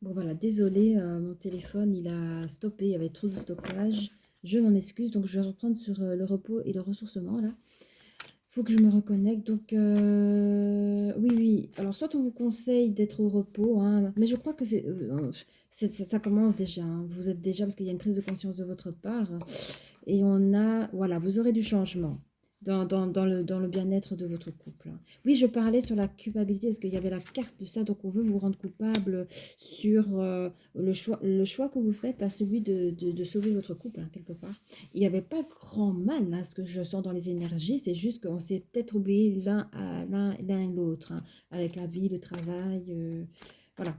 Bon voilà, désolé, mon téléphone il a stoppé, il y avait trop de stockage. Je m'en excuse, donc je vais reprendre sur le repos et le ressourcement là. Faut que je me reconnecte. Donc oui, oui. Alors soit on vous conseille d'être au repos, hein, mais je crois que ça commence déjà, hein. Vous êtes déjà, parce qu'il y a une prise de conscience de votre part. Et on a, voilà, vous aurez du changement dans le bien-être de votre couple, hein. Oui, je parlais sur la culpabilité parce qu'il y avait la carte de ça, donc on veut vous rendre coupable sur le choix que vous faites à celui de sauver votre couple, hein, quelque part. Il n'y avait pas grand mal, hein, ce que je sens dans les énergies, c'est juste qu'on s'est peut-être oublié l'un et l'autre, hein, avec la vie, le travail, voilà.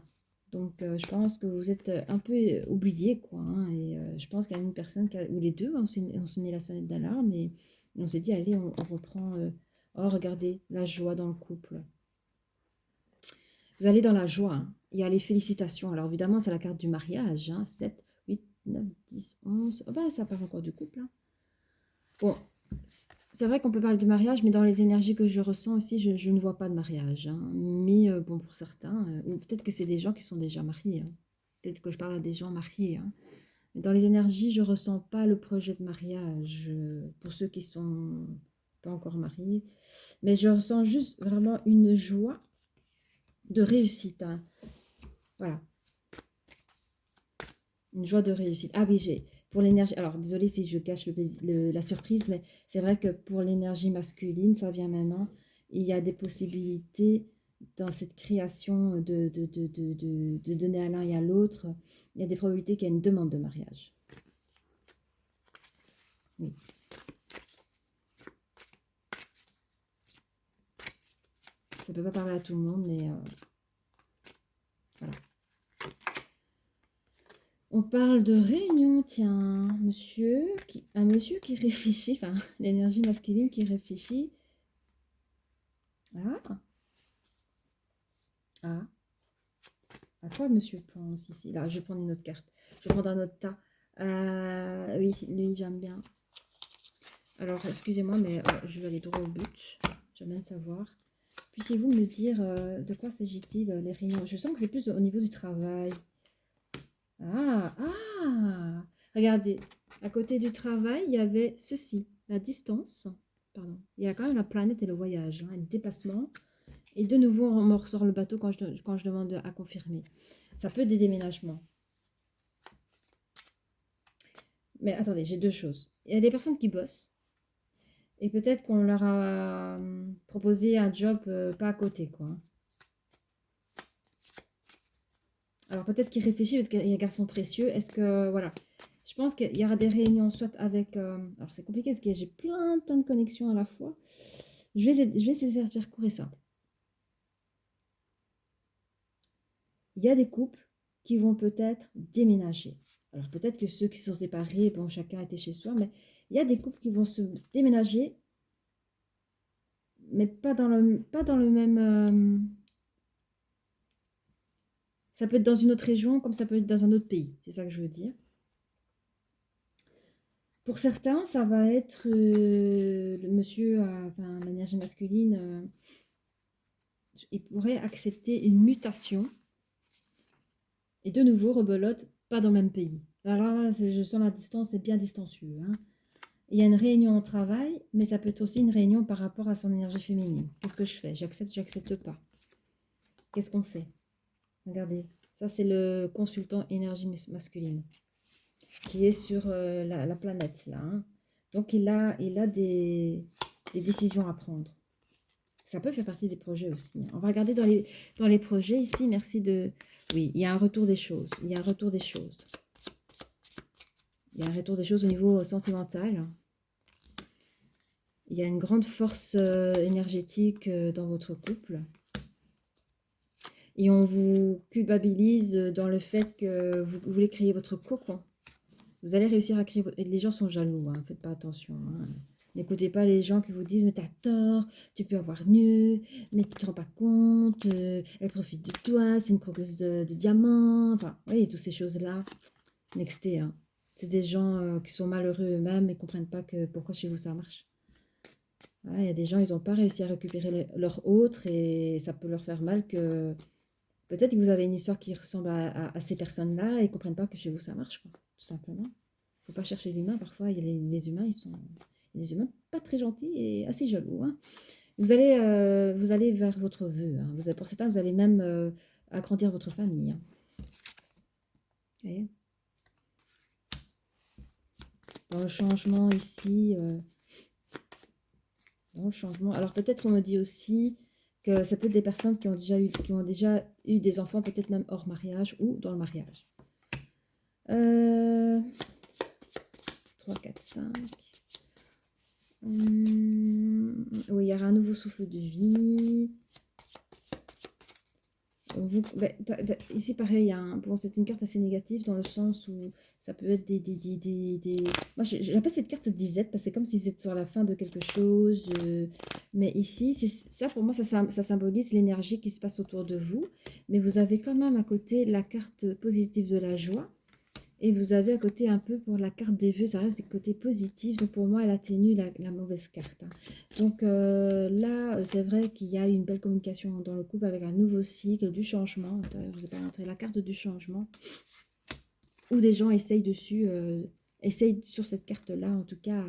Donc, je pense que vous êtes un peu oubliés, quoi, hein, et je pense qu'il y a une personne, ou les deux, hein, on sonné la sonnette d'alarme, et on s'est dit, allez, on reprend. Oh, regardez, la joie dans le couple. Vous allez dans la joie, hein. Il y a les félicitations. Alors, évidemment, c'est la carte du mariage, hein, 7, 8, 9, 10, 11. Oh, ben, ça part encore du couple, hein. Bon, c'est vrai qu'on peut parler du mariage, mais dans les énergies que je ressens aussi, je ne vois pas de mariage, hein. Mais bon, pour certains, ou peut-être que c'est des gens qui sont déjà mariés, hein. Peut-être que je parle à des gens mariés, hein. Mais dans les énergies, je ne ressens pas le projet de mariage pour ceux qui sont pas encore mariés. Mais je ressens juste vraiment une joie de réussite, hein. Voilà, une joie de réussite. Ah oui, pour l'énergie. Alors, désolée si je cache la surprise, mais c'est vrai que pour l'énergie masculine, ça vient maintenant. Il y a des possibilités dans cette création de donner à l'un et à l'autre. Il y a des probabilités qu'il y ait une demande de mariage. Oui. Ça ne peut pas parler à tout le monde, mais voilà. On parle de réunion, tiens, un monsieur qui réfléchit, enfin, l'énergie masculine qui réfléchit. Ah, ah, à quoi monsieur pense ici? Là, je vais prendre une autre carte. Je vais prendre un autre tas. Oui, lui, j'aime bien. Alors, excusez-moi, mais je vais aller droit au but. J'aime bien savoir. Puissiez-vous me dire de quoi s'agit-il, les réunions? Je sens que c'est plus au niveau du travail. Ah, ah! Regardez, à côté du travail, il y avait ceci, la distance. Pardon. Il y a quand même la planète et le voyage, hein, le dépassement. Et de nouveau, on me ressort le bateau quand je demande à confirmer. Ça peut être des déménagements. Mais attendez, j'ai deux choses. Il y a des personnes qui bossent. Et peut-être qu'on leur a proposé un job pas à côté, quoi. Alors peut-être qu'ils réfléchissent parce qu'il y a un garçon précieux. Est-ce que, voilà. Je pense qu'il y aura des réunions soit avec... alors c'est compliqué parce que j'ai plein de connexions à la fois. Je vais essayer de faire court et simple. Il y a des couples qui vont peut-être déménager. Alors peut-être que ceux qui sont séparés, bon, chacun était chez soi, mais il y a des couples qui vont se déménager, mais pas dans le même... ça peut être dans une autre région, comme ça peut être dans un autre pays. C'est ça que je veux dire. Pour certains, ça va être le monsieur, enfin l'énergie masculine, il pourrait accepter une mutation. Et de nouveau, rebelote, pas dans le même pays. Alors là, je sens la distance, c'est bien distancieux, hein. Il y a une réunion au travail, mais ça peut être aussi une réunion par rapport à son énergie féminine. Qu'est-ce que je fais? J'accepte, j'accepte pas. Qu'est-ce qu'on fait? Regardez, ça c'est le consultant énergie masculine qui est sur la planète là, hein. Donc il a des décisions à prendre. Ça peut faire partie des projets aussi, hein. On va regarder dans les projets ici. Merci de... Oui, il y a un retour des choses. Il y a un retour des choses. Il y a un retour des choses au niveau sentimental. Il y a une grande force énergétique dans votre couple. Et on vous culpabilise dans le fait que vous voulez créer votre cocon. Vous allez réussir à créer... Et les gens sont jaloux, hein, faites pas attention, hein. N'écoutez pas les gens qui vous disent « Mais t'as tort, tu peux avoir mieux, mais tu te rends pas compte, elle profite de toi, c'est une croqueuse de diamants. » Enfin, oui, toutes ces choses-là. Nexté, hein. C'est des gens qui sont malheureux eux-mêmes et ne comprennent pas pourquoi chez vous ça marche. Voilà, il y a des gens, ils n'ont pas réussi à récupérer leur autre et ça peut leur faire mal que Peut-être que vous avez une histoire qui ressemble à ces personnes-là et ne comprennent pas que chez vous, ça marche, quoi, tout simplement. Il ne faut pas chercher l'humain. Parfois, il y a les humains, il y a des humains pas très gentils et assez jaloux, hein. Vous allez vers votre vœu, hein. Pour certains, vous allez même agrandir votre famille, hein. Vous voyez, dans le changement ici, dans le changement. Alors peut-être on me dit aussi que ça peut être des personnes qui ont déjà eu des enfants, peut-être même hors mariage ou dans le mariage. 3, 4, 5. Oui, il y aura un nouveau souffle de vie. Ici, pareil, hein, bon, c'est une carte assez négative dans le sens où ça peut être Moi, j'appelle cette carte disette parce que c'est comme si vous êtes sur la fin de quelque chose. Mais ici, ça pour moi, ça symbolise l'énergie qui se passe autour de vous. Mais vous avez quand même à côté la carte positive de la joie. Et vous avez à côté un peu pour la carte des vœux, ça reste des côtés positifs. Donc pour moi, elle atténue la mauvaise carte, hein. Donc là, c'est vrai qu'il y a une belle communication dans le couple avec un nouveau cycle, du changement. Attends, je vous ai pas montré la carte du changement. Où des gens essayent dessus, essayent sur cette carte-là, en tout cas,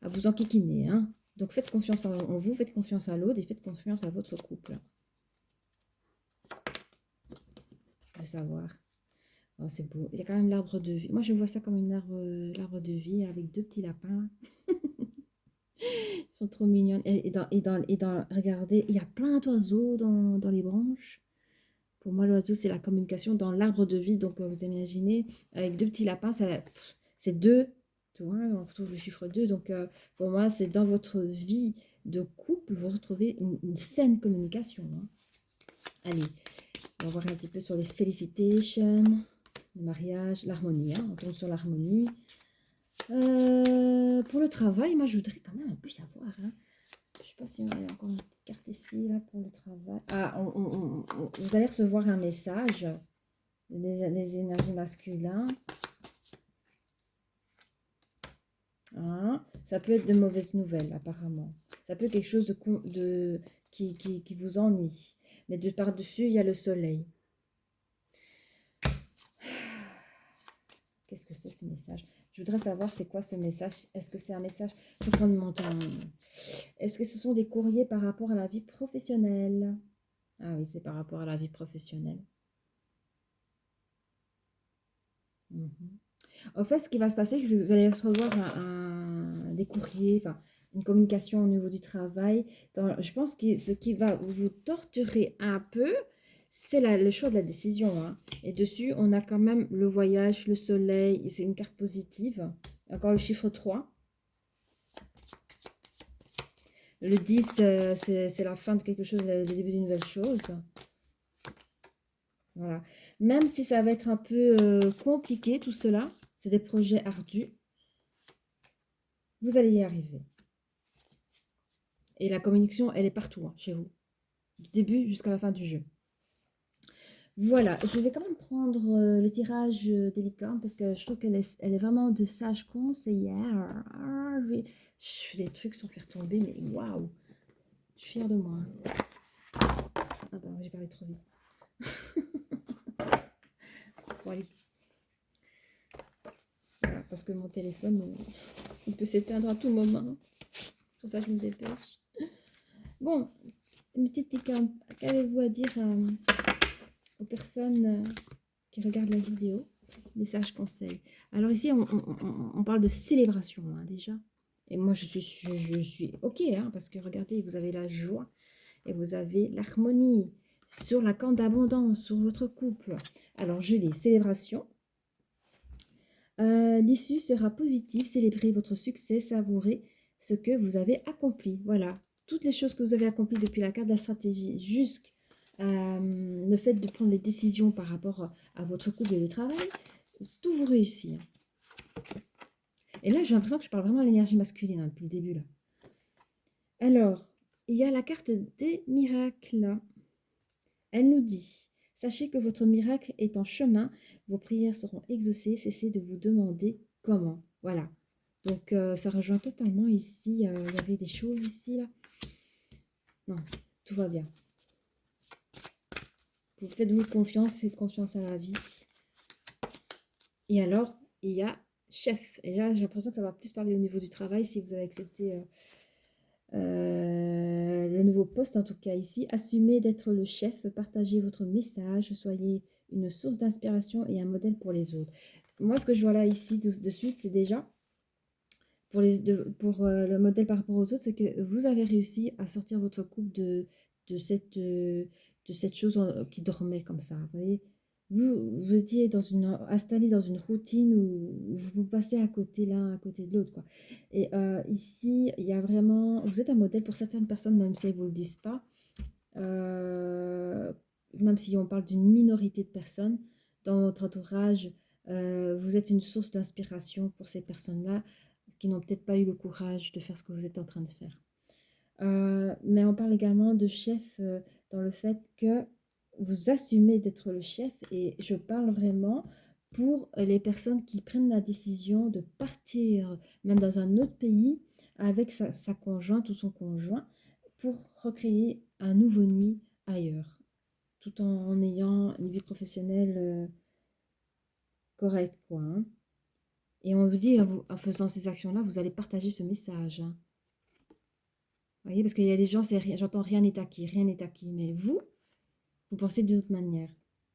à vous enquiquiner, hein. Donc faites confiance en vous, faites confiance à l'autre et faites confiance à votre couple. De savoir. Oh, c'est beau. Il y a quand même l'arbre de vie. Moi, je vois ça comme l'arbre de vie avec 2 petits lapins. Ils sont trop mignons. Regardez, il y a plein d'oiseaux dans les branches. Pour moi, l'oiseau, c'est la communication dans l'arbre de vie. Donc, vous imaginez, avec 2 petits lapins, c'est 2. Tu vois, on retrouve le chiffre 2. Donc, pour moi, c'est dans votre vie de couple, vous retrouvez une saine communication, hein. Allez, on va voir un petit peu sur les félicitations. Le mariage, l'harmonie, hein, on tombe sur l'harmonie. Pour le travail, moi je voudrais quand même un peu savoir, hein. Je ne sais pas si on a encore une petite carte ici là, pour le travail. Ah, vous allez recevoir un message des énergies masculines. Hein, ça peut être de mauvaises nouvelles apparemment. Ça peut être quelque chose qui vous ennuie. Mais de par-dessus, il y a le soleil. Qu'est-ce que c'est ce message? Je voudrais savoir c'est quoi ce message. Est-ce que c'est un message? Je vais prendre mon temps. Est-ce que ce sont des courriers par rapport à la vie professionnelle? Ah oui, c'est par rapport à la vie professionnelle. En fait, ce qui va se passer, c'est que vous allez recevoir des courriers, enfin, une communication au niveau du travail. Je pense que ce qui va vous torturer un peu, c'est le choix de la décision, hein. Et dessus, on a quand même le voyage, le soleil, c'est une carte positive. Encore le chiffre 3. Le 10, c'est la fin de quelque chose, le début d'une nouvelle chose. Voilà. Même si ça va être un peu compliqué, tout cela, c'est des projets ardus, vous allez y arriver. Et la communication, elle est partout, hein, chez vous. Du début jusqu'à la fin du jeu. Voilà, je vais quand même prendre le tirage des licornes parce que je trouve qu'elle est vraiment de sage conseillère. Je fais des trucs sans faire tomber, mais waouh! Je suis fière de moi. Ah bah, j'ai parlé trop vite. Bon, allez. Voilà, parce que mon téléphone, il peut s'éteindre à tout moment. C'est pour ça que je me dépêche. Bon, une petite licorne. Qu'avez-vous à dire aux personnes qui regardent la vidéo? Des sages conseils. Alors ici, on parle de célébration, hein, déjà. Et moi, je suis OK, hein, parce que regardez, vous avez la joie et vous avez l'harmonie sur la corde d'abondance, sur votre couple. Alors, je lis célébration. L'issue sera positive. Célébrez votre succès, savourez ce que vous avez accompli. Voilà, toutes les choses que vous avez accomplies depuis la carte de la stratégie jusqu'à le fait de prendre les décisions par rapport à votre couple et le travail, tout vous réussit. Et là, j'ai l'impression que je parle vraiment à l'énergie masculine, hein, depuis le début. Là. Alors, il y a la carte des miracles. Elle nous dit, sachez que votre miracle est en chemin, vos prières seront exaucées, cessez de vous demander comment. Voilà. Donc, ça rejoint totalement ici. Il y avait des choses ici, là. Non, tout va bien. Faites-vous confiance, faites confiance à la vie. Et alors, il y a chef. Et là, j'ai l'impression que ça va plus parler au niveau du travail si vous avez accepté le nouveau poste, en tout cas ici. Assumez d'être le chef, partagez votre message, soyez une source d'inspiration et un modèle pour les autres. Moi, ce que je vois là ici de suite, c'est déjà pour le modèle par rapport aux autres, c'est que vous avez réussi à sortir votre couple de cette chose qui dormait comme ça. Vous voyez, vous étiez installé dans une routine où vous passez à côté l'un à côté de l'autre, quoi. Et ici, il y a vraiment, vous êtes un modèle pour certaines personnes, même si elles ne vous le disent pas. Euh, Même si on parle d'une minorité de personnes dans votre entourage, vous êtes une source d'inspiration pour ces personnes-là qui n'ont peut-être pas eu le courage de faire ce que vous êtes en train de faire. Mais on parle également de chef dans le fait que vous assumez d'être le chef et je parle vraiment pour les personnes qui prennent la décision de partir même dans un autre pays avec sa conjointe ou son conjoint pour recréer un nouveau nid ailleurs, tout en ayant une vie professionnelle correcte, quoi, hein. Et on vous dit, en faisant ces actions-là, vous allez partager ce message, hein. Vous voyez, parce qu'il y a des gens, j'entends rien n'est acquis, rien n'est acquis. Mais vous pensez d'une autre manière.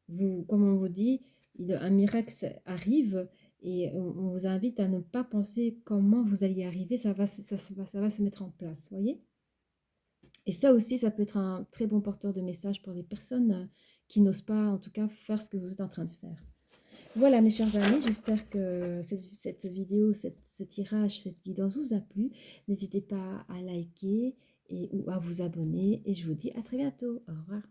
Vous, comme on vous dit, un miracle arrive et on vous invite à ne pas penser comment vous allez y arriver, ça va se mettre en place, vous voyez? Et ça aussi, ça peut être un très bon porteur de message pour les personnes qui n'osent pas, en tout cas, faire ce que vous êtes en train de faire. Voilà, mes chers amis, j'espère que cette vidéo, ce tirage, cette guidance vous a plu. N'hésitez pas à liker ou à vous abonner. Et je vous dis à très bientôt. Au revoir.